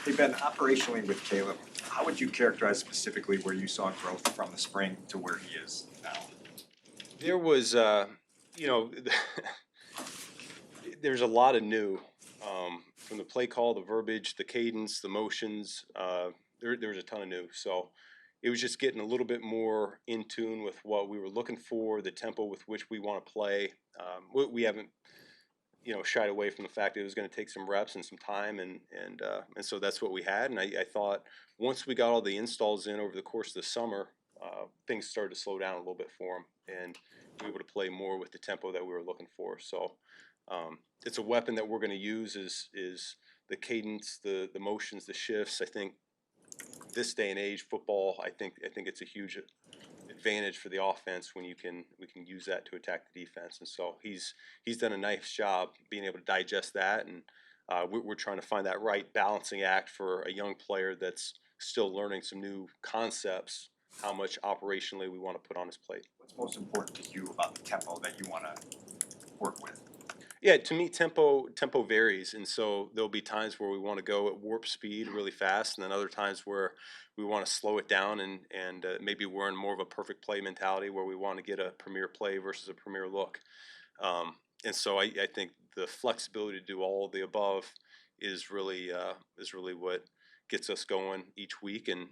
Hey Ben, operationally with Caleb, how would you characterize specifically where you saw growth from the spring to where he is now? There was, you know, there's a lot of new from the play call, the verbiage, the cadence, the motions. There was a ton of new. So it was just getting a little bit more in tune with what we were looking for, the tempo with which we want to play. We haven't, shied away from the fact that it was going to take some reps and some time, and so that's what we had. And I thought once we got all the installs in over the course of the summer, things started to slow down a little bit for him, and we were able to play more with the tempo that we were looking for. So it's a weapon that we're going to use is the cadence, the motions, the shifts. I think this day and age, football, I think it's a huge advantage for the offense when we can use that to attack the defense. And so he's done a nice job being able to digest that, and we're trying to find that right balancing act for a young player that's still learning some new concepts. How much operationally we want to put on his plate. What's most important to you about the tempo that you want to work with? Yeah, to me, tempo varies, and so there'll be times where we want to go at warp speed really fast, and then other times where we want to slow it down, and maybe we're in more of a perfect play mentality where we want to get a premier play versus a premier look. And so I think the flexibility to do all of the above is really what gets us going each week, and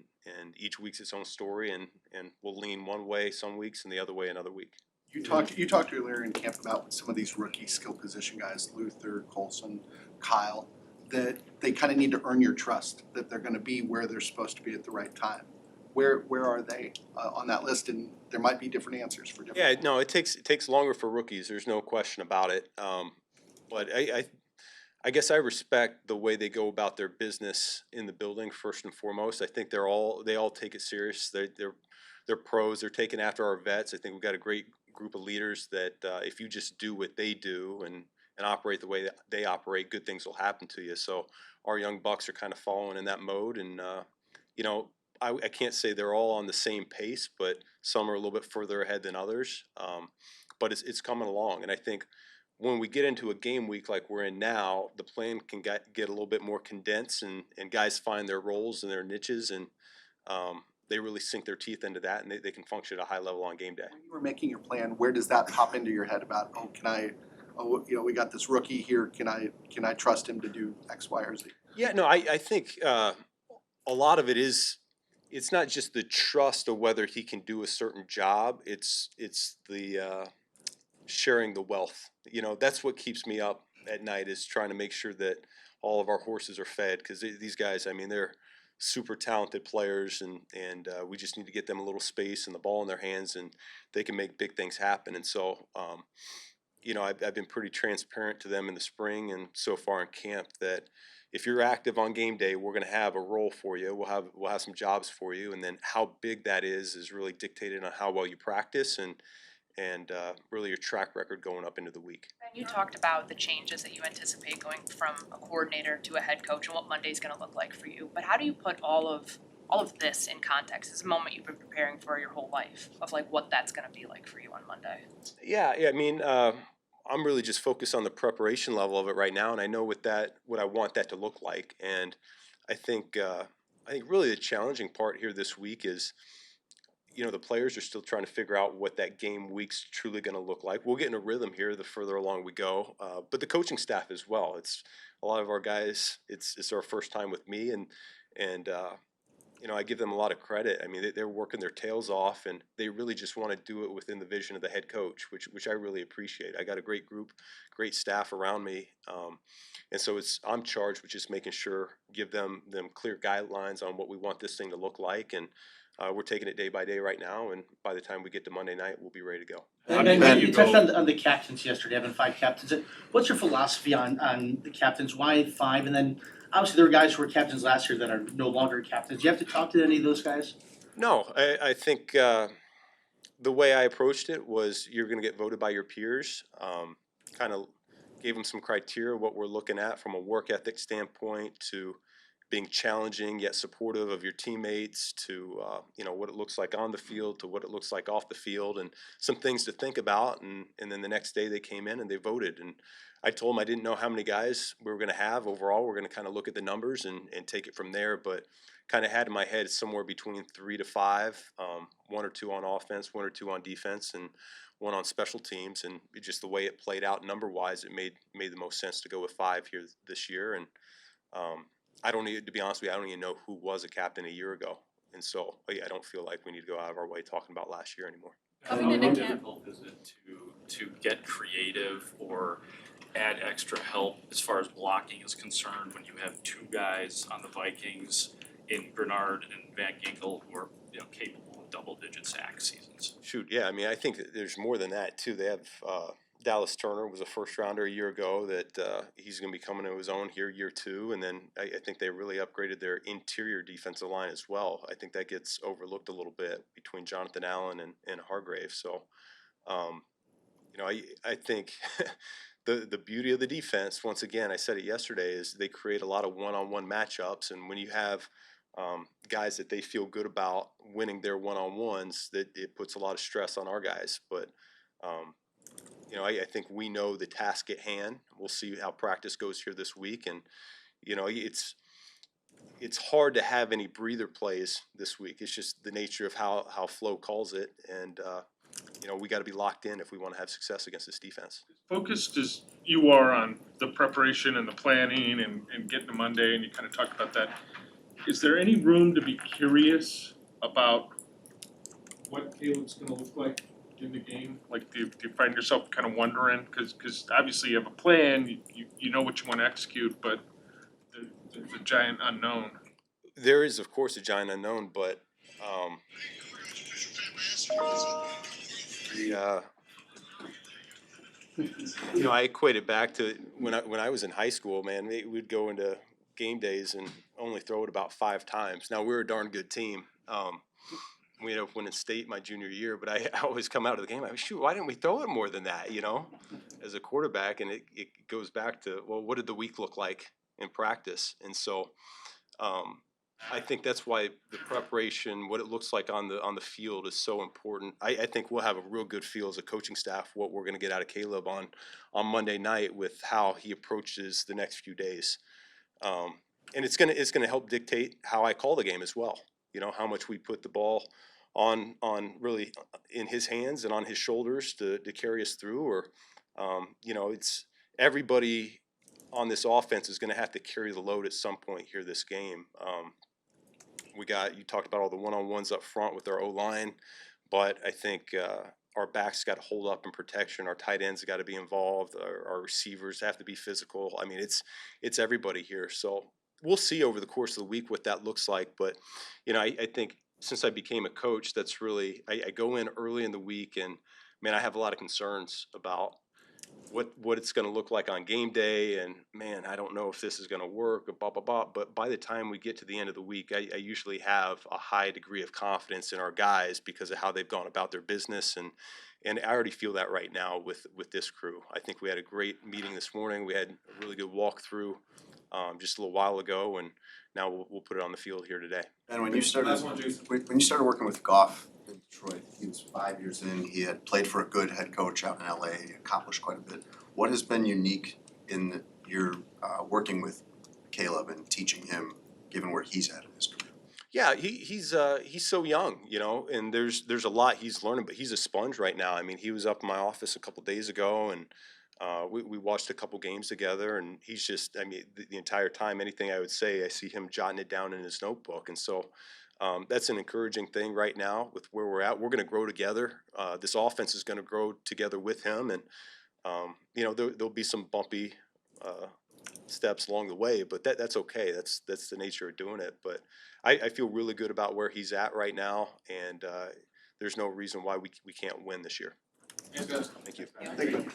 each week's its own story, and we'll lean one way some weeks and the other way another week. You talked earlier in camp about some of these rookie skill position guys, Luther, Colson, Kyle, that they kind of need to earn your trust, that they're going to be where they're supposed to be at the right time. Where are they on that list? And there might be different answers for different. Yeah, no, it takes longer for rookies. There's no question about it. But I guess I respect the way they go about their business in the building first and foremost. I think they all take it serious. They're pros. They're taking after our vets. I think we've got a great group of leaders that if you just do what they do and operate the way that they operate, good things will happen to you. So our young bucks are kind of following in that mode, and you know. I can't say they're all on the same pace, but some are a little bit further ahead than others. But it's coming along, and I think when we get into a game week like we're in now, the plan can get a little bit more condensed, and guys find their roles and their niches, and they really sink their teeth into that, and they can function at a high level on game day. When you were making your plan, where does that pop into your head about, we got this rookie here, can I trust him to do X, Y, or Z? Yeah, no, I think a lot of it is it's not just the trust of whether he can do a certain job. It's the sharing the wealth. That's what keeps me up at night, is trying to make sure that all of our horses are fed, because these guys, I mean, they're super talented players, and we just need to get them a little space and the ball in their hands, and they can make big things happen. And so I've been pretty transparent to them in the spring and so far in camp that if you're active on game day, we're going to have a role for you. We'll have some jobs for you, and then how big that is really dictated on how well you practice and really your track record going up into the week. And you talked about the changes that you anticipate going from a coordinator to a head coach and what Monday's going to look like for you. But how do you put all of this in context? It's a moment you've been preparing for your whole life of like what that's going to be like for you on Monday. Yeah. I mean, I'm really just focused on the preparation level of it right now, and I know what I want that to look like. And I think really the challenging part here this week is, the players are still trying to figure out what that game week's truly going to look like. We'll get in a rhythm here the further along we go, but the coaching staff as well. It's a lot of our guys. It's our first time with me, and I give them a lot of credit. I mean, they're working their tails off, and they really just want to do it within the vision of the head coach, which I really appreciate. I got a great group, great staff around me, and so I'm charged with just making sure, give them clear guidelines on what we want this thing to look like, and we're taking it day by day right now, and by the time we get to Monday night, we'll be ready to go. And you touched on the captains yesterday, having 5 captains. What's your philosophy on the captains? Why 5? And then obviously there were guys who were captains last year that are no longer captains. Do you have to talk to any of those guys? No, I think the way I approached it was you're going to get voted by your peers. Kind of gave them some criteria, what we're looking at from a work ethic standpoint to being challenging yet supportive of your teammates, to what it looks like on the field to what it looks like off the field, and some things to think about. And then the next day they came in and they voted, and I told them I didn't know how many guys we were going to have overall. We're going to kind of look at the numbers and take it from there, but kind of had in my head somewhere between 3 to 5, 1 or 2 on offense, 1 or 2 on defense, and 1 on special teams. And just the way it played out number wise, it made the most sense to go with 5 here this year. And I don't need to be honest with you, I don't even know who was a captain a year ago, and so I don't feel like we need to go out of our way talking about last year anymore. Coming How into camp. difficult is it to get creative or add extra help as far as blocking is concerned when you have 2 guys on the Vikings in Bernard and Van Ginkel who are capable of double-digit sack seasons? Shoot, yeah, I mean, I think that there's more than that too. They have Dallas Turner was a first rounder a year ago that he's going to be coming to his own here year 2, and then I think they really upgraded their interior defensive line as well. I think that gets overlooked a little bit between Jonathan Allen and Hargrave. So, I think the beauty of the defense, once again, I said it yesterday, is they create a lot of one-on-one matchups, and when you have guys that they feel good about winning their one-on-ones, that it puts a lot of stress on our guys. But I think we know the task at hand. We'll see how practice goes here this week, and it's hard to have any breather plays this week. It's just the nature of how Flo calls it, and we got to be locked in if we want to have success against this defense. Focused as you are on the preparation and the planning and getting to Monday, and you kind of talked about that, is there any room to be curious about what Caleb's gonna look like in the game? Like, do you find yourself kind of wondering, because obviously you have a plan, you know what you want to execute, but there's a giant unknown. There is, of course, a giant unknown, but I equate it back to when I was in high school. Man, we'd go into game days and only throw it about 5 times. Now, we were a darn good team. We ended up winning state my junior year, but I always come out of the game, shoot, why didn't we throw it more than that, as a quarterback? And it goes back to, well, what did the week look like in practice? And so I think that's why the preparation, what it looks like on the field, is so important. I think we'll have a real good feel as a coaching staff what we're going to get out of Caleb on Monday night with how he approaches the next few days. And it's gonna help dictate how I call the game as well. How much we put the ball on really in his hands and on his shoulders to carry us through, or it's everybody on this offense is going to have to carry the load at some point here this game. You talked about all the one-on-ones up front with our O-line, but I think our backs got to hold up in protection. Our tight ends got to be involved. Our receivers have to be physical. I mean, it's everybody here. So we'll see over the course of the week what that looks like. But I think since I became a coach, that's really I go in early in the week, and man, I have a lot of concerns about what it's going to look like on game day, and man, I don't know if this is going to work, blah blah blah. But by the time we get to the end of the week, I usually have a high degree of confidence in our guys because of how they've gone about their business, and I already feel that right now with this crew. I think we had a great meeting this morning. We had a really good walkthrough just a little while ago, and now we'll put it on the field here today. And when you started working with Goff in Detroit, he was 5 years in, he had played for a good head coach out in LA, he accomplished quite a bit. What has been unique in your working with Caleb and teaching him, given where he's at in his career? Yeah, he's so young, and there's a lot he's learning, but he's a sponge right now. I mean, he was up in my office a couple days ago, and we watched a couple games together, and he's just, I mean, the entire time, anything I would say, I see him jotting it down in his notebook. And so that's an encouraging thing right now with where we're at. We're going to grow together. This offense is going to grow together with him, and there'll be some bumpy steps along the way, but that's okay. That's the nature of doing it. But I feel really good about where he's at right now, and there's no reason why we can't win this year. Thank you. Thank you.